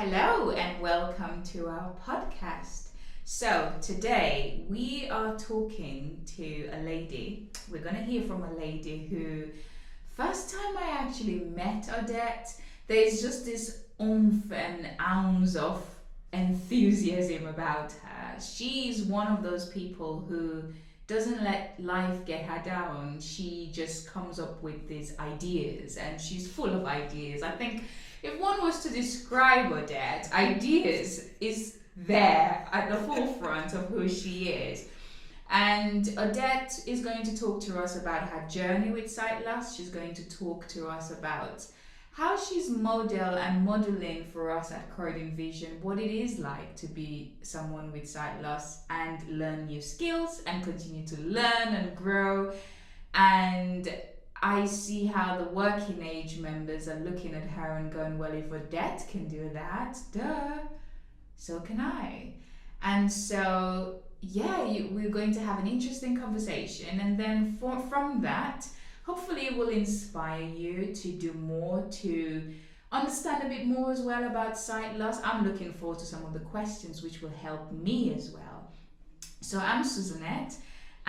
Hello and welcome to our podcast. So today we are talking to a lady. We're going to hear from a lady who, first time I actually met Odette, there's just this oomph and ounce of enthusiasm about her. She's one of those people who doesn't let life get her down. She just comes up with these ideas and she's full of ideas. I think if one was to describe Odette, ideas is there at the forefront of who she is. And Odette is going to talk to us about her journey with sight loss. She's going to talk to us about how she's modeling for us at Corridor Vision what it is like to be someone with sight loss and learn new skills and continue to learn and grow. And I see how the working age members are looking at her and going, well, if Odette can do that, duh, so can I. And so, we're going to have an interesting conversation. And then from that, hopefully it will inspire you to do more, to understand a bit more as well about sight loss. I'm looking forward to some of the questions which will help me as well. So I'm Susanette.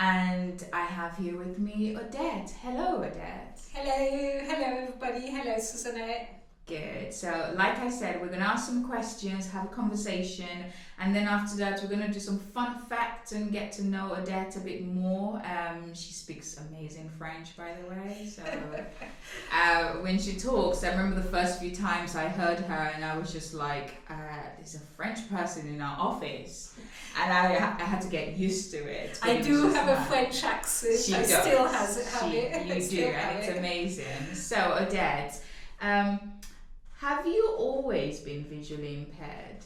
And I have here with me Odette. Hello, Odette. Hello everybody. Hello, Susanette. Good. So, like I said, we're going to ask some questions, have a conversation, and then after that, we're going to do some fun facts and get to know Odette a bit more. She speaks amazing French, by the way. So, when she talks, I remember the first few times I heard her, and I was just like, there's a French person in our office. And I had to get used to it. I do have a French accent. She I does. Still have it. You do, and it's amazing. So, Odette, have you always been visually impaired?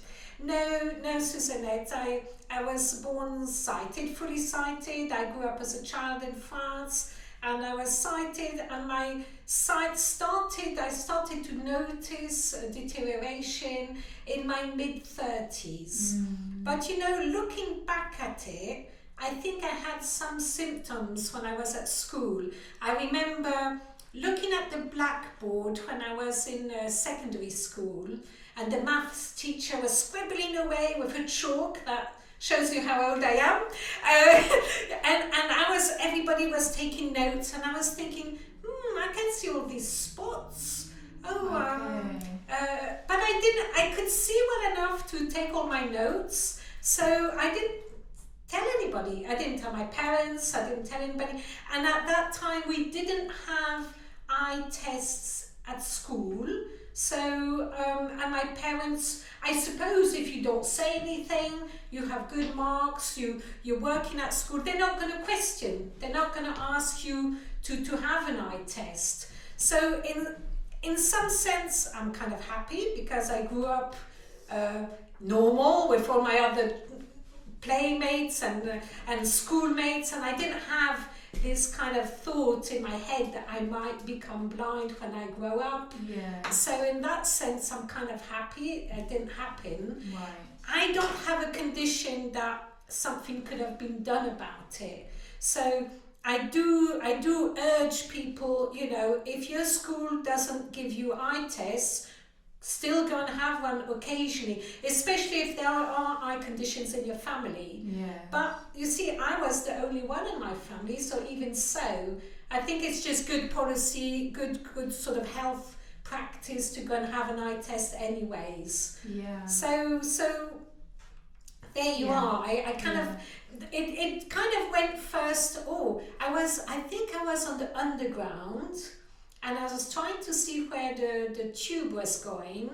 No, Susanette. I was born sighted, fully sighted. I grew up as a child in France, and I was sighted, and my sight I started to notice a deterioration in my mid-30s. But looking back at it, I think I had some symptoms when I was at school. I remember looking at the blackboard when I was in secondary school, and the maths teacher was scribbling away with a chalk. That shows you how old I am. And everybody was taking notes, and I was thinking, I can see all these spots. But I could see well enough to take all my notes, so I didn't tell anybody. I didn't tell my parents, I didn't tell anybody. And at that time, we didn't have eye tests at school. So, and my parents, I suppose if you don't say anything, you have good marks, you're working at school, they're not going to question. They're not going to ask you to have an eye test. So in some sense, I'm kind of happy because I grew up normal with all my other playmates and schoolmates, and I didn't have this kind of thought in my head that I might become blind when I grow up. Yeah. So in that sense, I'm kind of happy it didn't happen. Right. I don't have a condition that something could have been done about it. So I do urge people, if your school doesn't give you eye tests, still go and have one occasionally, especially if there are eye conditions in your family. Yeah. But you see, I was the only one in my family, so even so, I think it's just good policy, good sort of health practice to go and have an eye test anyways. Yeah. So there you are. I kind of, it kind of went first, I think I was on the underground, and I was trying to see where the tube was going,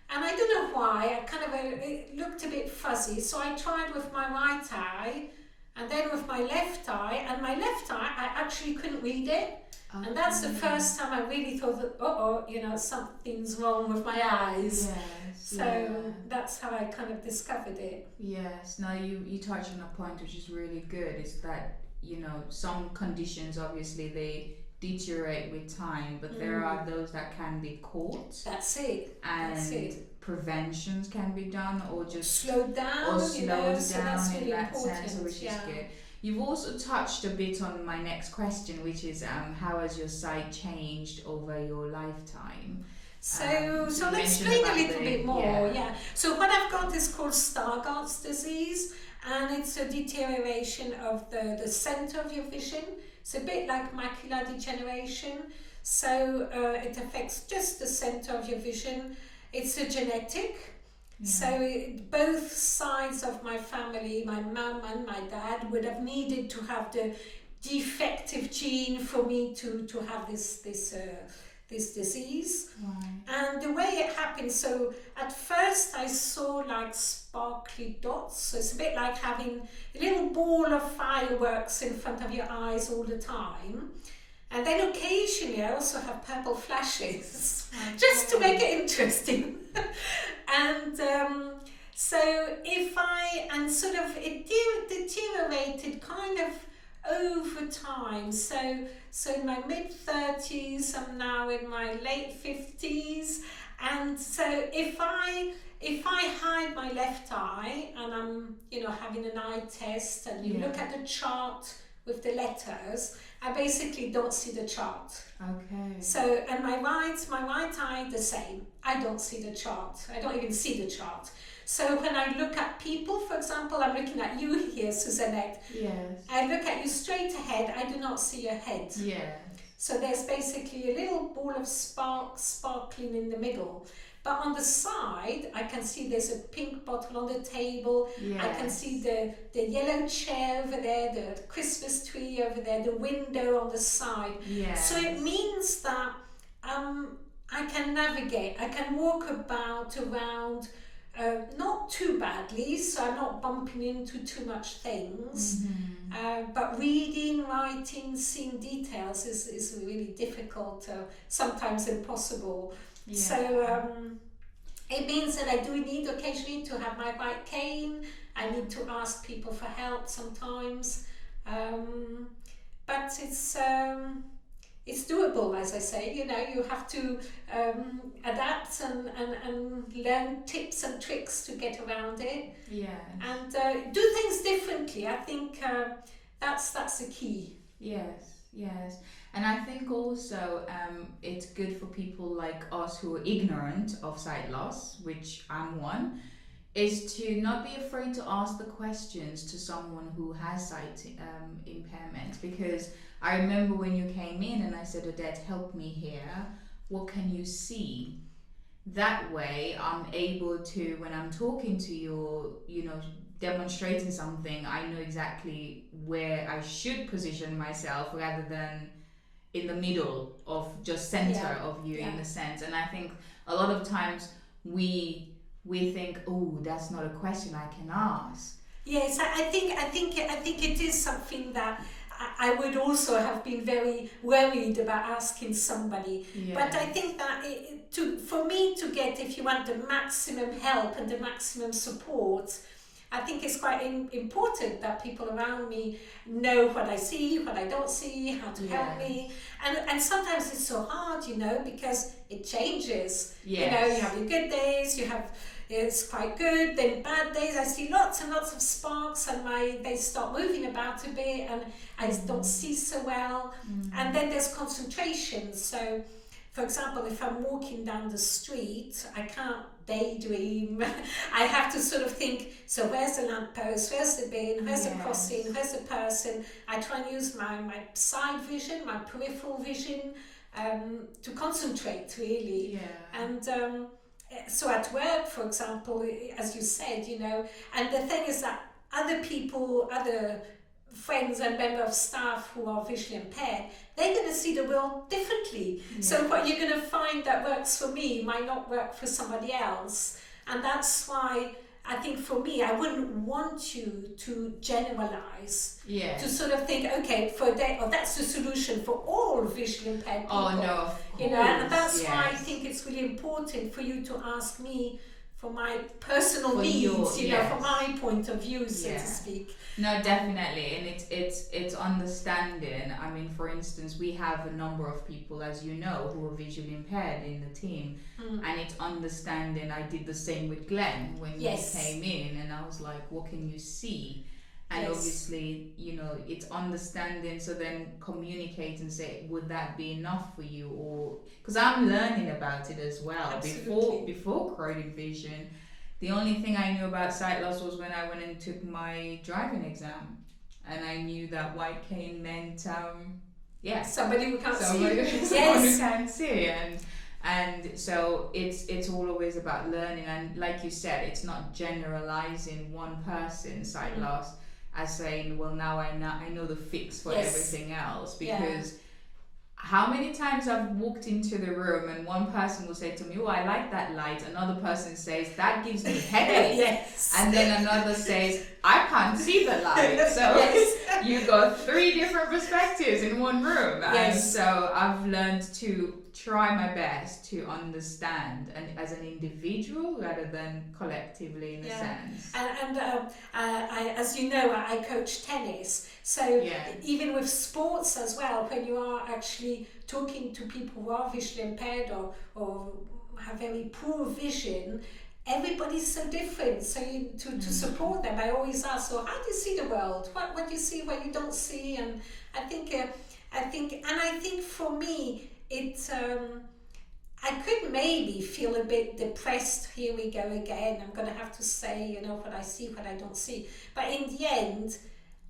and I don't know why, it looked a bit fuzzy, so I tried with my right eye, and then with my left eye, and my left eye, I actually couldn't read it, and that's the first time I really thought that, something's wrong with my eyes. Yes. So that's how I kind of discovered it. Yes. Now you touched on a point which is really good, is that, some conditions, obviously, they deteriorate with time, but there are those that can be caught. That's it. And preventions can be done, or just slowed down. So that's really in that important, sense, which is good. You've also touched a bit on my next question, which is how has your sight changed over your lifetime? So let's explain a little bit more. So what I've got is called Stargardts disease, and it's a deterioration of the center of your vision. It's a bit like macular degeneration. So it affects just the center of your vision. It's a genetic. So both sides of my family, my mum and my dad, would have needed to have the defective gene for me to have this disease. And the way it happened, so at first I saw like sparkly dots, so it's a bit like having a little ball of fireworks in front of your eyes all the time. And then occasionally I also have purple flashes, just to make it interesting. And so it deteriorated kind of over time. So in my mid-30s, I'm now in my late 50s, and so if I hide my left eye and I'm having an eye test and you look at the chart with the letters, I basically don't see the chart. Okay. So and my right eye the same. I don't see the chart. I don't even see the chart. So when I look at people, for example, I'm looking at you here, Suzannette. Yes. I look at you straight ahead, I do not see your head. Yes. So there's basically a little ball of sparkling in the middle. But on the side, I can see there's a pink bottle on the table. Yes. I can see the yellow chair over there, the Christmas tree over there, the window on the side. Yes. So it means that I can navigate, I can walk around, not too badly, so I'm not bumping into too much things. But reading, writing, seeing details is really difficult, sometimes impossible. Yeah. So it means that I do need occasionally to have my right cane. I need to ask people for help sometimes, but it's doable, as I say. You have to adapt and learn tips and tricks to get around it. Yeah. And do things differently. I think that's the key. Yes. And I think also it's good for people like us who are ignorant of sight loss, which I'm one, is to not be afraid to ask the questions to someone who has sight impairment. Because I remember when you came in and I said, Odette, help me here. What can you see? That way I'm able to, when I'm talking to you, demonstrating something, I know exactly where I should position myself rather than in the middle of just center of you in a sense. And I think a lot of times we think, oh, that's not a question I can ask. Yes, I think it is something that I would also have been very worried about asking somebody. But I think that for me to get, if you want, the maximum help and the maximum support, I think it's quite important that people around me know what I see, what I don't see, how to help me. And sometimes it's so hard, because it changes. Yes. You have your good days, it's quite good, then bad days, I see lots and lots of sparks and they start moving about a bit and I don't see so well. And then there's concentration. So, for example, if I'm walking down the street, I can't daydream. I have to sort of think, so where's the lamppost, where's the bin, where's the crossing, where's the person? I try and use my side vision, my peripheral vision, to concentrate really. And so at work, for example, as you said, and the thing is that other friends and members of staff who are visually impaired, they're going to see the world differently. So what you're going to find that works for me might not work for somebody else. And that's why I think for me, I wouldn't want you to generalize, to sort of think, okay, for that, that's the solution for all visually impaired people. Oh, no, of course. And that's why I think it's really important for you to ask me for my personal needs, from my point of view, so to speak. No, definitely, and it's understanding. I mean, for instance, we have a number of people, as you know, who are visually impaired in the team, and it's understanding. I did the same with Glenn when he came in, and I was like, "What can you see?" And Yes. obviously, it's understanding, so then communicate and say, would that be enough for you? Or because I'm learning about it as well. Absolutely. Before chronic vision, the only thing I knew about sight loss was when I went and took my driving exam, and I knew that white cane meant Somebody who can't someone see. someone who Yes. can't see. And so it's always about learning, and like you said, it's not generalizing one person's sight loss as saying, well, now I know the fix for Yes. everything else, Yeah. because how many times I've walked into the room and one person will say to me, oh, I like that light, another person says that gives me headache. Yes. And then another says, I can't see the light. So Yes. you got 3 different perspectives in one room. And Yes. so I've learned to try my best to understand, and as an individual rather than collectively, in a sense. And I, as you know, I coach tennis. So even with sports as well, when you are actually talking to people who are visually impaired or have very poor vision, everybody's so different. So to support them, I always ask, so how do you see the world? What do you see, what you don't see? And I think for me, I could maybe feel a bit depressed. Here we go again. I'm going to have to say, what I see, what I don't see. But in the end,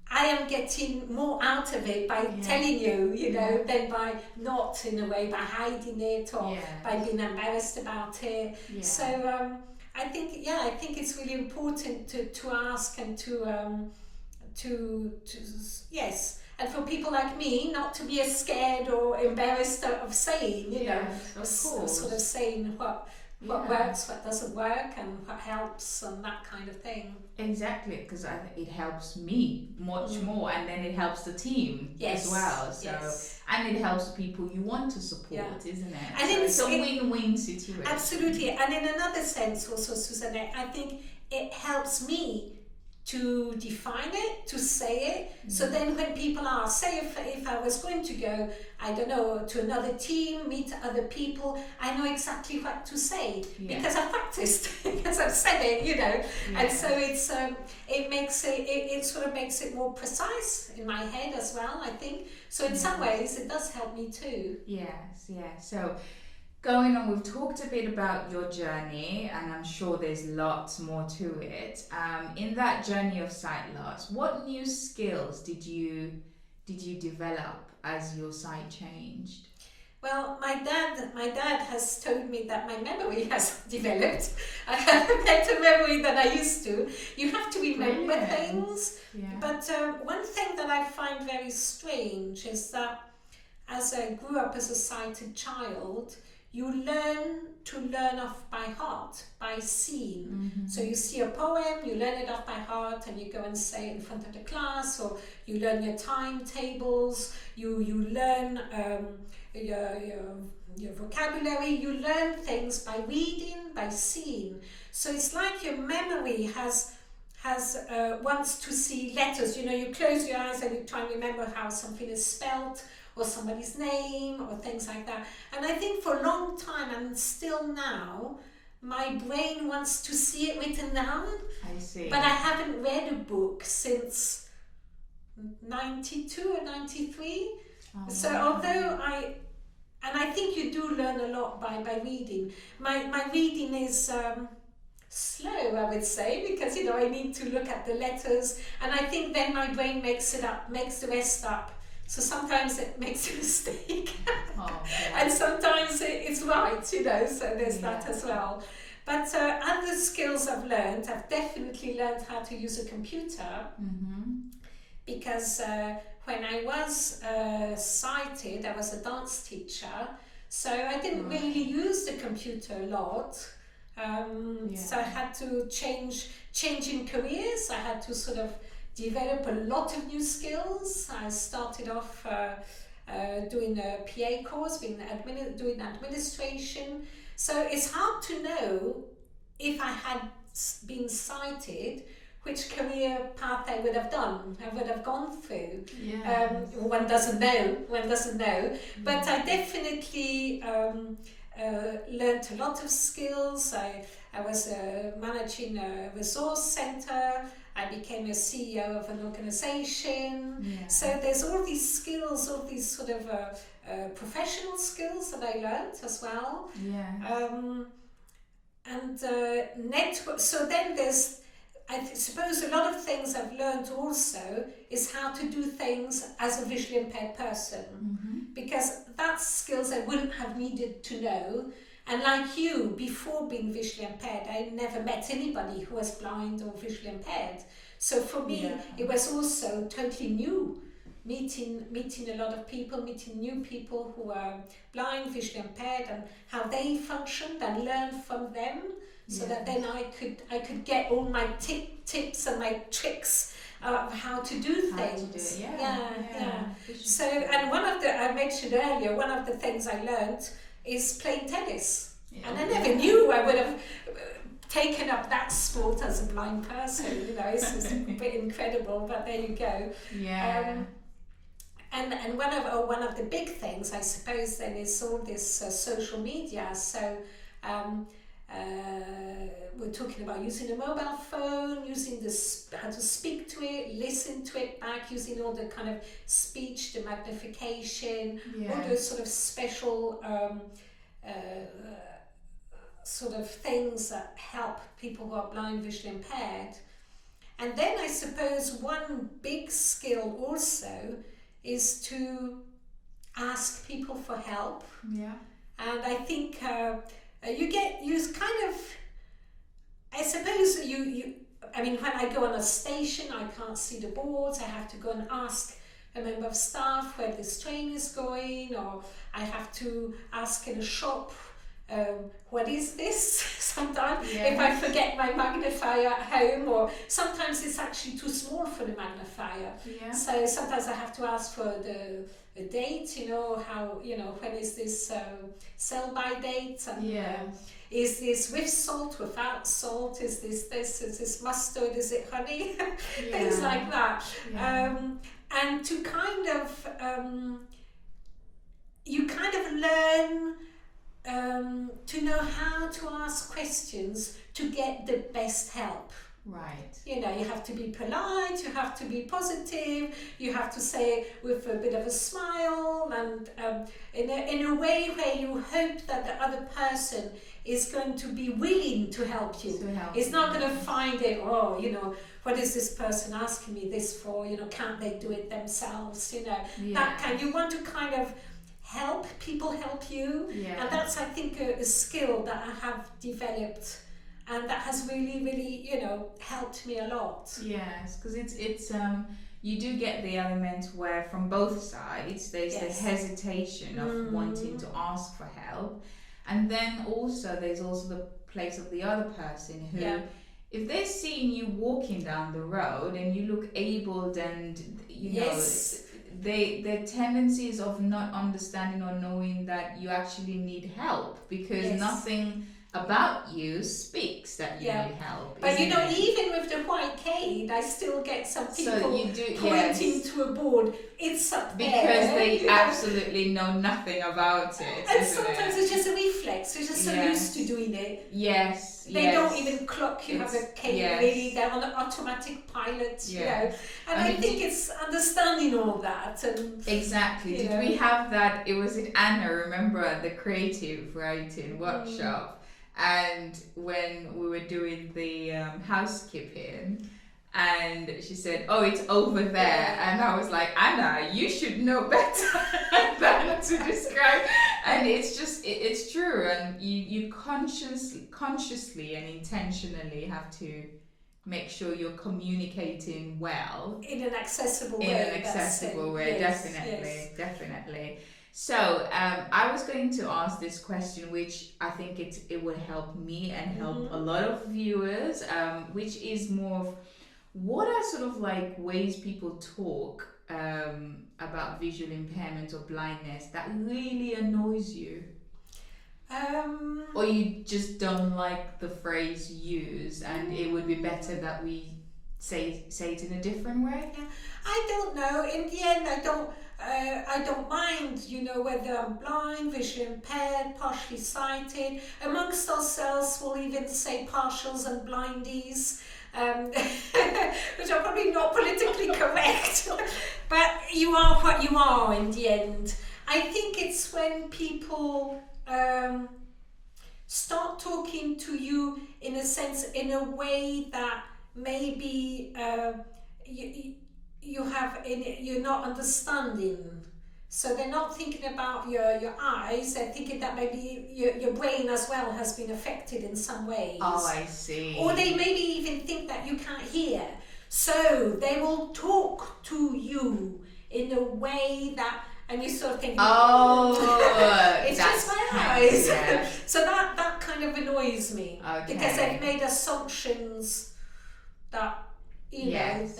I am getting more out of it by telling you, than by not, in a way, by hiding it or by being embarrassed about it. Yeah. So I think it's really important to ask and to yes. And for people like me, not to be as scared or embarrassed of saying, sort of saying what works, what doesn't work, and what helps, and that kind of thing. Exactly, because I think it helps me much more, and then it helps the team as well. So, and it helps people you want to support, isn't it? And so it's a win-win situation. Absolutely, and in another sense, also, Susanne, I think it helps me to define it, to say it. So then when people ask, say if I was going to go, I don't know, to another team, meet other people, I know exactly what to say because I've practiced, because I've said it, and so it sort of makes it more precise in my head as well, I think. So in some ways it does help me too. Yes. So going on, we've talked a bit about your journey, and I'm sure there's lots more to it. In that journey of sight loss, what new skills did you develop as your sight changed? Well, my dad has told me that my memory has developed. I have a better memory than I used to. You have to remember things. Yeah. But one thing that I find very strange is that as I grew up as a sighted child, you learn off by heart, by seeing. Mm-hmm. So you see a poem, you learn it off by heart, and you go and say it in front of the class, or you learn your timetables, you learn your vocabulary, you learn things by reading, by seeing. So it's like your memory wants to see letters. You close your eyes and you try and remember how something is spelt, or somebody's name, or things like that. And I think for a long time, and still now, my brain wants to see it written down. I see. But I haven't read a book since 92 or 93. Oh, so wow. Although I think you do learn a lot by reading. My reading is slow, I would say, because I need to look at the letters, and I think then my brain makes the rest up. So sometimes it makes a mistake, and sometimes it's right, so there's that as well. But other skills I've definitely learned how to use a computer, because when I was sighted, I was a dance teacher, so I didn't really use the computer a lot. So I had to change in careers. I had to sort of develop a lot of new skills. I started off doing a PA course, doing administration. So it's hard to know if I had been sighted, which career path I would have gone through. One doesn't know. But I definitely learned a lot of skills. I was managing a resource center. I became a CEO of an organization. Yeah. So there's all these skills, all these sort of professional skills that I learned as well. Yeah. And network. So then there's, I suppose, a lot of things I've learned also is how to do things as a visually impaired person, because that's skills I wouldn't have needed to know. And like you, before being visually impaired, I never met anybody who was blind or visually impaired. So for me, it was also totally new, meeting a lot of people, meeting new people who are blind, visually impaired, and how they functioned, and learn from them, so that then I could get all my tips and my tricks of how to do things. So, and I mentioned earlier, one of the things I learned is playing tennis. And I never knew I would have taken up that sport as a blind person. It's a bit incredible, but there you go. And one of the big things, I suppose, then is all this social media. So we're talking about using a mobile phone, using this, how to speak to it, listen to it back, using all the kind of speech, the magnification, all those sort of special sort of things that help people who are blind, visually impaired. And then I suppose one big skill also is to ask people for help. And I think I suppose I mean, when I go on a station, I can't see the boards, I have to go and ask a member of staff where this train is going, or I have to ask in a shop, what is this? Sometimes if I forget my magnifier at home, or sometimes it's actually too small for the magnifier. So sometimes I have to ask for the date, when is this sell-by date, and is this with salt, without salt, is this mustard, is it honey? Things like that. And to kind of you kind of learn to know how to ask questions to get the best help. You have to be polite, you have to be positive, you have to say with a bit of a smile, and in a way where you hope that the other person is going to be willing to help you. It's not going to find it, what is this person asking me this for? Can't they do it themselves? That kind. You want to kind of help people help you, and that's, I think, a skill that I have developed, and that has really, really, helped me a lot. Yes, because it's you do get the element where from both sides there's the hesitation of wanting to ask for help, and then also there's also the place of the other person who, if they're seeing you walking down the road and you look abled and their tendencies of not understanding or knowing that you actually need help, because nothing about you speaks that you need help. But even with the white cane, I still get some people pointing to a board. It's up there. Because they absolutely know nothing about it. And sometimes it's just a reflex. They're just so used to doing it. They don't even clock you have a cane, really. They're on an automatic pilot, And I think it's understanding all that. And, exactly. Did we have that? It was in Anna, remember, at the creative writing workshop. And when we were doing the housekeeping, and she said, "Oh, it's over there," and I was like, "Anna, you should know better than to describe." And it's just, it's true, and you consciously and intentionally have to make sure you're communicating well in an accessible way. Definitely. So I was going to ask this question, which I think it will help me and help a lot of viewers, which is more of, what are sort of like ways people talk about visual impairment or blindness that really annoys you? Or you just don't like the phrase used, and it would be better that we say it in a different way? Yeah. I don't know. In the end, I don't mind, whether I'm blind, visually impaired, partially sighted. Amongst ourselves, we'll even say partials and blindies, which are probably not politically correct. But you are what you are in the end. I think it's when people start talking to you in a way that maybe you're not understanding. So they're not thinking about your eyes, they're thinking that maybe your brain as well has been affected in some ways. Oh, I see. Or they maybe even think that you can't hear. So they will talk to you in a way that, and you sort of think, it's just my eyes. Yeah. So that kind of annoys me. Okay. Because they've made assumptions that, Yes.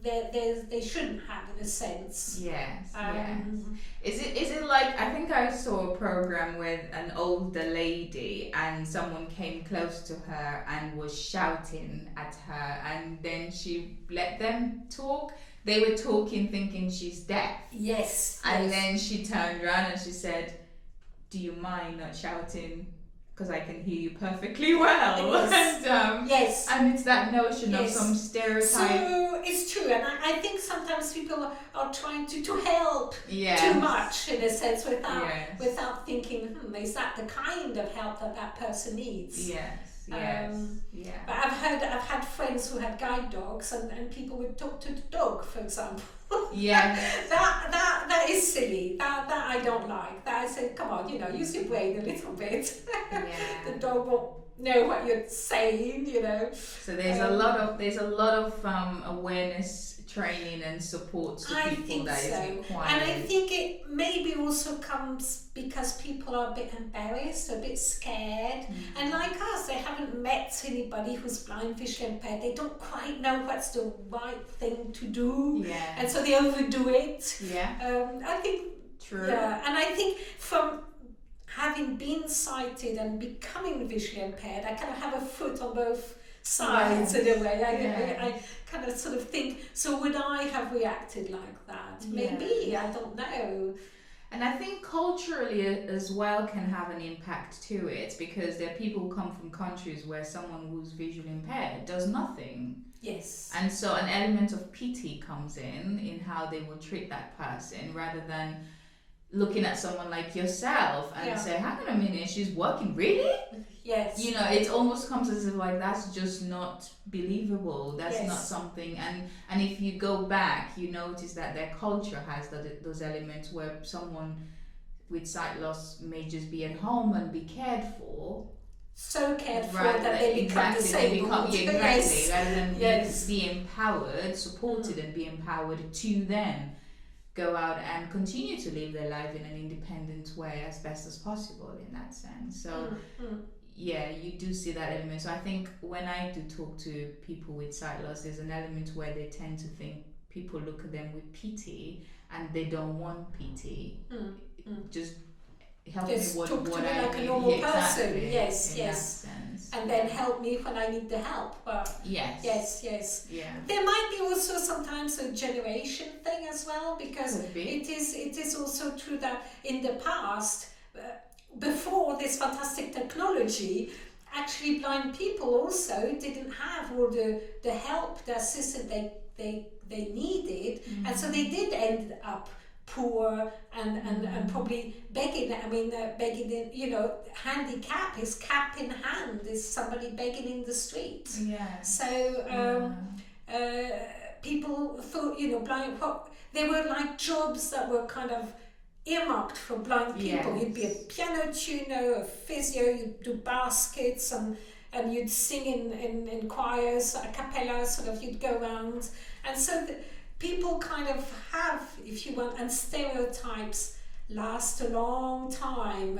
they shouldn't have, in a sense. Yes, yes. Is it like, I think I saw a program with an older lady and someone came close to her and was shouting at her, and then she let them talk. They were talking thinking she's deaf. Yes. And then she turned around and she said, "Do you mind not shouting? Because I can hear you perfectly well." Yes. And, yes. And it's that notion of Yes. some stereotype. So it's true, and I think sometimes people are trying to help too much, in a sense, without thinking, is that the kind of help that person needs? Yes. Yes. But I've had friends who had guide dogs, and people would talk to the dog, for example. Yeah. that is silly. That I don't like. That I said, come on, use your brain a little bit. Yeah. The dog won't know what you're saying, So there's a lot of awareness training and support to people that is required. And I think it maybe also comes because people are a bit embarrassed, a bit scared, and like us, they haven't met anybody who's blind, visually impaired. They don't quite know what's the right thing to do, and so they overdo it. I think true. And I think from having been sighted and becoming visually impaired, I kind of have a foot on both sides in a way. I kind of sort of think, so would I have reacted like that? Maybe, I don't know. And I think culturally as well can have an impact to it, because there are people who come from countries where someone who's visually impaired does nothing. Yes. And so an element of pity comes in how they will treat that person, rather than looking at someone like yourself and say, hang on a minute, she's working, really? Yes. It almost comes as if like that's just not believable. That's not something. And if you go back, you notice that their culture has those elements where someone with sight loss may just be at home and be cared for. So cared for that they become disabled. Rather than be empowered, supported, and be empowered to then go out and continue to live their life in an independent way as best as possible in that sense. So you do see that element. So I think when I do talk to people with sight loss, there's an element where they tend to think people look at them with pity, and they don't want pity. Just help me talk to me I like need. a normal person. Exactly, Yes. that sense. And then help me when I need the help. But yes. Yeah. There might be also sometimes a generation thing as well, because it is also true that in the past, before this fantastic technology, actually blind people also didn't have all the help, the assistance they needed, and so they did end up poor and probably begging. Begging in, handicap is cap in hand, is somebody begging in the street. So people thought, blind, they were like jobs that were kind of earmarked for blind people. You'd be a piano tuner, a physio, you'd do baskets, and you'd sing in choirs, a cappella, sort of, you'd go around. And so people kind of have, if you want, and stereotypes last a long time.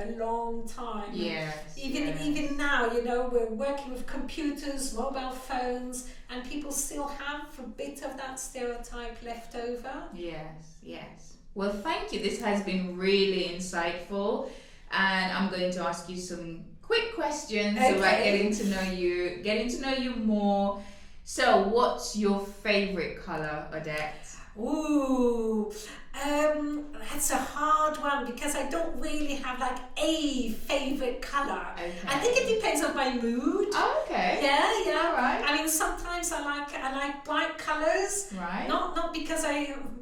Even now, we're working with computers, mobile phones, and people still have a bit of that stereotype left over. Yes. Well, thank you. This has been really insightful, and I'm going to ask you some quick questions about getting to know you more. So, what's your favorite color, Odette? Ooh, that's a hard one because I don't really have like a favorite color. Okay. I think it depends on my mood. Oh, okay. Yeah. All right. I mean, sometimes I like bright colors. Right. Not because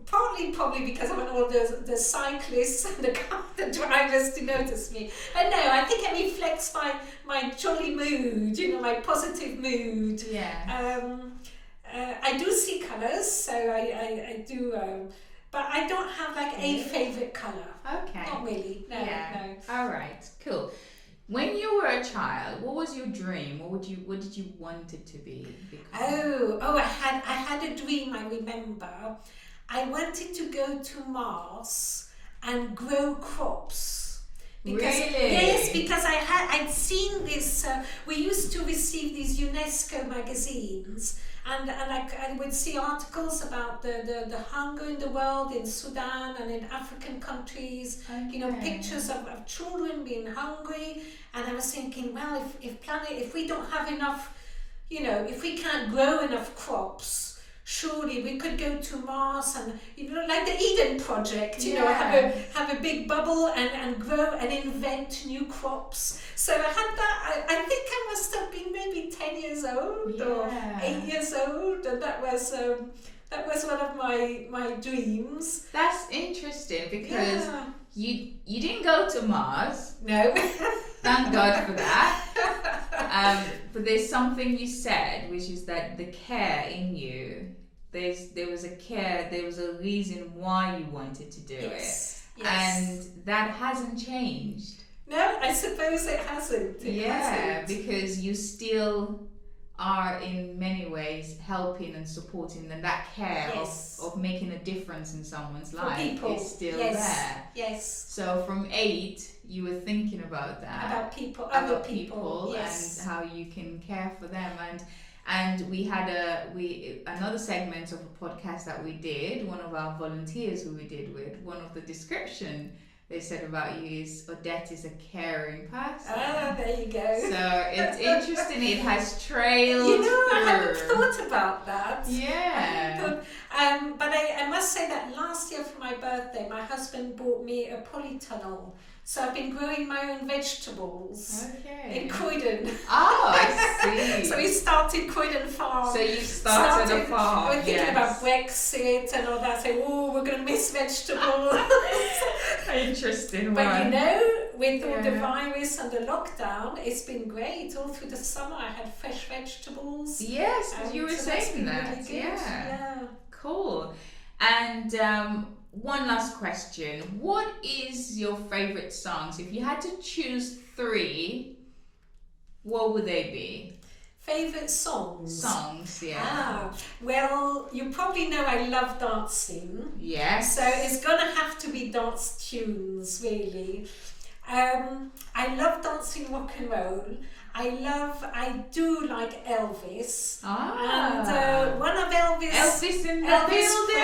probably because I want all the cyclists and the drivers to notice me. But no, I think it reflects my jolly mood. My positive mood. Yeah. I do see colours, so I do, but I don't have like a favourite colour. Okay. Not really. No. All right. Cool. When you were a child, what was your dream? What did you want it to be? Oh! I had a dream. I remember. I wanted to go to Mars and grow crops. Really? Yes, because I'd seen this. We used to receive these UNESCO magazines. And I would see articles about the hunger in the world, in Sudan and in African countries. Okay. Pictures of children being hungry. And I was thinking, well, if we don't have enough, if we can't grow enough crops, surely we could go to Mars and like the Eden Project, have a big bubble and grow and invent new crops. So I had that. I think I must have been maybe 10 years old or 8 years old, and that was one of my dreams. That's interesting because you didn't go to Mars. No. Thank God for that. But there's something you said, which is that the care in you. There was a reason why you wanted to do it, and that hasn't changed. No, I suppose it hasn't. It hasn't. Because you still are in many ways helping and supporting, and that care of making a difference in someone's life is still there. Yes. So from 8, you were thinking about that. About people, other people, and how you can care for them. And we had another segment of a podcast that we did. One of our volunteers who we did with, one of the description they said about you is Odette is a caring person. Ah, there you go. So it's interesting. It has trailed I hadn't thought about that. Yeah. But I must say that last year for my birthday, my husband bought me a polytunnel. So I've been growing my own vegetables in Croydon. Oh, I see. So we started Croydon Farm. So you started a farm. We're thinking about Brexit and all that. So, we're going to miss vegetables. Interesting. But with all the virus and the lockdown, it's been great. All through the summer, I had fresh vegetables. Yes, you were saying that. Really good. Yeah. Cool. And one last question. What is your favorite songs? If you had to choose 3, what would they be? Favorite songs? Songs, yeah. Well, you probably know I love dancing. Yes. So it's gonna have to be dance tunes, really. I love dancing rock and roll. I do like Elvis. And one of Elvis in the building.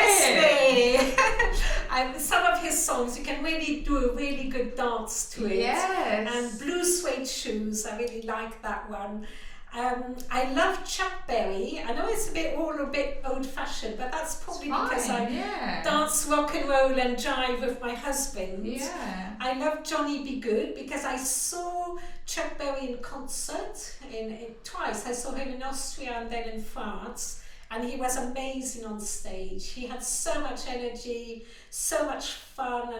Presley. Some of his songs, you can really do a really good dance to it. Yes. And Blue Suede Shoes, I really like that one. I love Chuck Berry. I know it's a bit old-fashioned, but that's probably because I dance rock and roll and jive with my husband. Yeah. I love Johnny B. Good because I saw Chuck Berry in concert twice. I saw him in Austria and then in France, and he was amazing on stage. He had so much energy, so much fun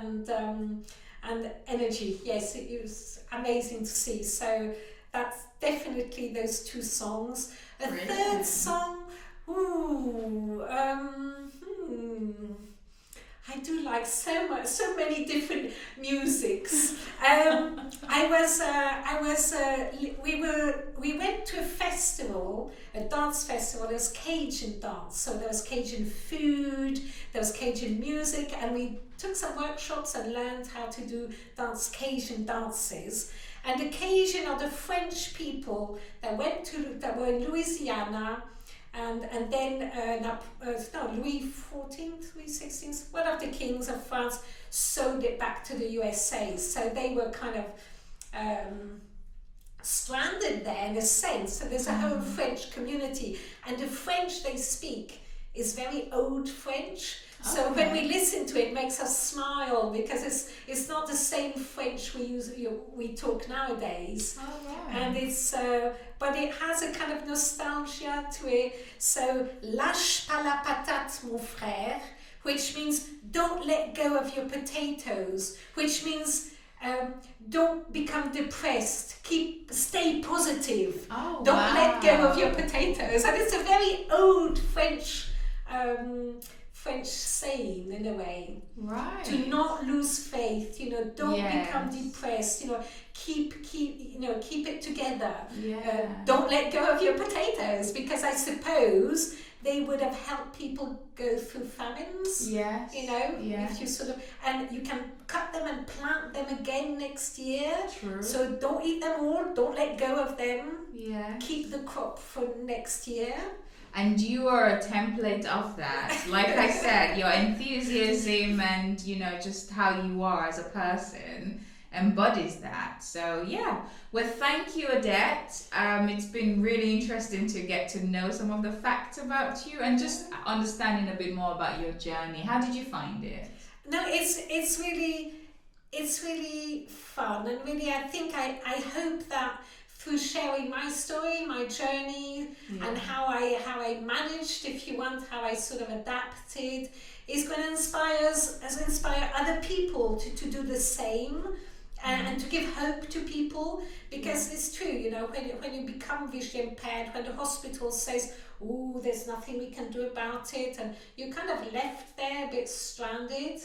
and energy. Yes, it was amazing to see. So that's definitely those 2 songs. A third song, I do like so many different musics. We went to a festival, a dance festival. There was Cajun dance, so there was Cajun food, there was Cajun music, and we took some workshops and learned how to do Cajun dances. And the Cajun are the French people that were in Louisiana, and then Louis XIV, Louis XVI, one of the kings of France, sold it back to the USA. So they were kind of stranded there in a sense. So there's a whole French community, and the French they speak is very old French. So when we listen to it, it makes us smile because it's not the same French we talk nowadays. And it's but it has a kind of nostalgia to it. So lâche pas la patate, mon frère, which means don't let go of your potatoes, which means don't become depressed. Stay positive. Don't let go of your potatoes. And it's a very old French saying in a way. Right. To not lose faith. Don't become depressed. Keep it together. Yeah. Don't let go of your potatoes, because I suppose they would have helped people go through famines. Yes. If you and you can cut them and plant them again next year. True. So don't eat them all. Don't let go of them. Yeah. Keep the crop for next year. And you are a template of that. Like I said, your enthusiasm and just how you are as a person embodies that. So yeah, well, thank you, Odette. It's been really interesting to get to know some of the facts about you and just understanding a bit more about your journey. How did you find it? No, it's really fun, and really I think I hope that through sharing my story, my journey, and how I managed, if you want, how I sort of adapted, is going to inspire other people to do the same. And to give hope to people, because it's true, when you become visually impaired, when the hospital says, "Oh, there's nothing we can do about it," and you're kind of left there a bit stranded,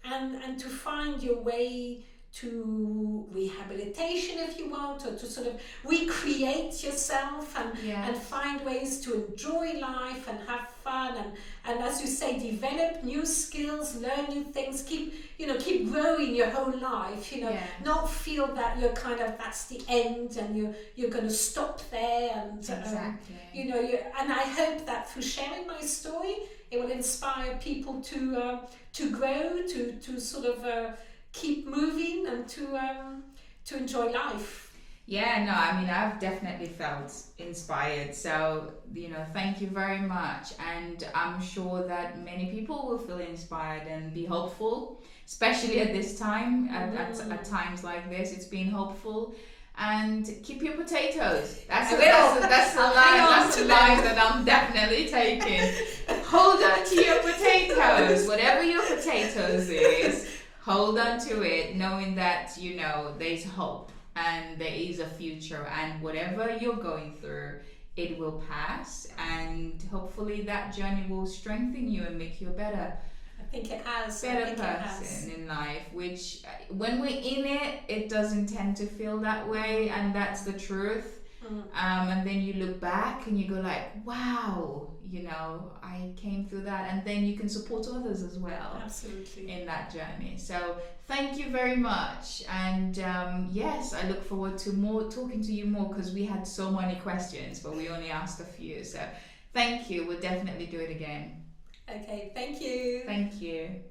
and to find your way to rehabilitation, if you want, or to sort of recreate yourself and find ways to enjoy life and have fun and as you say, develop new skills, learn new things, keep growing your whole life, not feel that you're that's the end and you're going to stop there, and exactly. And I hope that through sharing my story, it will inspire people to grow, to sort of keep moving and to enjoy life. Yeah, no, I mean, I've definitely felt inspired. So, thank you very much. And I'm sure that many people will feel inspired and be hopeful, especially at this time, at times like this. It's been hopeful. And keep your potatoes. That's a line that I'm definitely taking. Hold on to your potatoes. Whatever your potatoes is, hold on to it, knowing that, there's hope and there is a future, and whatever you're going through, it will pass, and hopefully that journey will strengthen you and make you a better person in life, which when we're in it, it doesn't tend to feel that way, and that's the truth. And then you look back and you go like, wow, I came through that, and then you can support others as well. Absolutely. In that journey. So thank you very much, and yes, I look forward to talking to you more, because we had so many questions but we only asked a few. So thank you. We'll definitely do it again. Okay, thank you. Thank you.